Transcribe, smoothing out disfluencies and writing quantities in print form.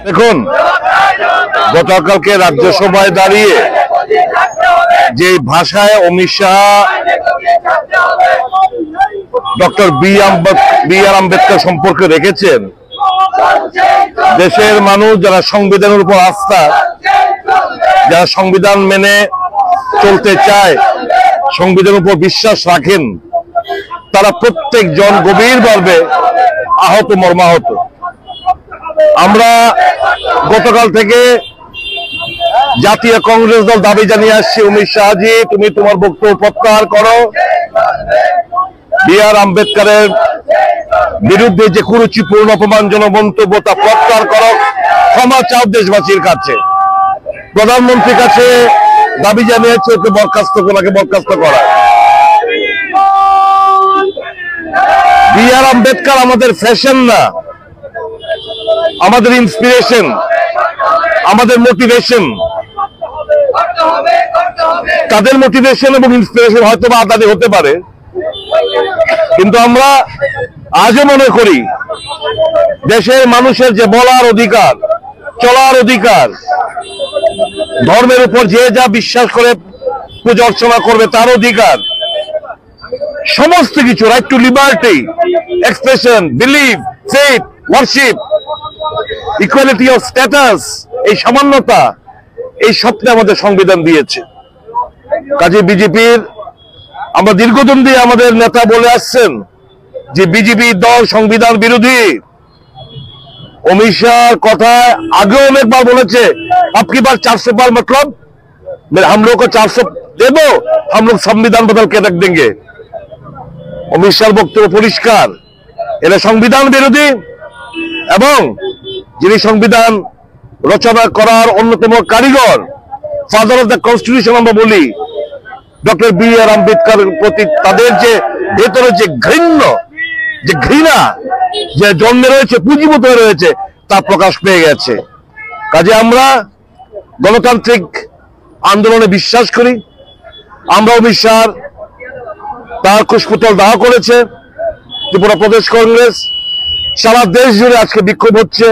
দেখুন, গতকালকে রাজ্যসভায় দাঁড়িয়ে যে ভাষায় অমিত শাহ ডক্টর বি আর আম্বেদকর সম্পর্কে রেখেছেন, দেশের মানুষ যারা সংবিধানের উপর আস্থা, যারা সংবিধান মেনে চলতে চায়, সংবিধানের উপর বিশ্বাস রাখেন, তারা প্রত্যেকজন গভীরভাবে আহত, মর্মাহত। আমরা গতকাল থেকে জাতীয় কংগ্রেস দল দাবি জানিয়ে আসছি, অমিত শাহজি, তুমি তোমার বক্তব্য প্রত্যাহার করো। বি আর আম্বেদকরের বিরুদ্ধে যে কুরুচিপূর্ণ অপমানজনক মন্তব্য, তা প্রত্যাহার করো। ক্ষমা চাও দেশবাসীর কাছে। প্রধানমন্ত্রীর কাছে দাবি জানিয়েছে ওকে বরখাস্ত করা। বি আর আম্বেদকর আমাদের ফ্যাশন না, আমাদের ইন্সপিরেশন, আমাদের মোটিভেশন। তাদের মোটিভেশন এবং ইন্সপিরেশন হয়তো বা আলাদা হতে পারে, কিন্তু আমরা আজও মনে করি দেশের মানুষের যে বলার অধিকার, চলার অধিকার, ধর্মের উপর যে যা বিশ্বাস করে পূজা অর্চনা করবে তার অধিকার, সমস্ত কিছু, right two liberty, expression, believe, faith, worship, equality of status, এই সামান্যতা, এই স্বপ্নে আমাদের সংবিধান দিয়েছে। কাজে বিজেপির, আমরা দীর্ঘদিন দিয়ে আমাদের নেতা বলে আসছেন যে বিজেপি দল সংবিধান বিরোধী। অমিত শাহর কথা আগেও অনেকবার বলেছে, আপকি বার 400 পার मतलब हम लोग को 400 দেবো, हम लोग संविधान बदल के रख देंगे। অমিত শাহর বক্তব্য পরিষ্কার, এরা সংবিধান বিরোধী, এবং যিনি সংবিধান রচনা করার অন্যতম কারিগর, ফাদার অফ দ্য কনস্টিটিউশন আমরা বলি, ডক্টর বি আর আম্বেদকরের প্রতি তাদের যে ভেতরে যে ঘৃণা যে জন্মে রয়েছে, পুঁজিভূত হয়ে রয়েছে, তা প্রকাশ পেয়ে গেছে। কাজে আমরা গণতান্ত্রিক আন্দোলনে বিশ্বাস করি। আমরা অমিত শাহ তার কুশপুতল দাহ করেছে ত্রিপুরা প্রদেশ কংগ্রেস, সারা দেশ জুড়ে আজকে বিক্ষোভ হচ্ছে।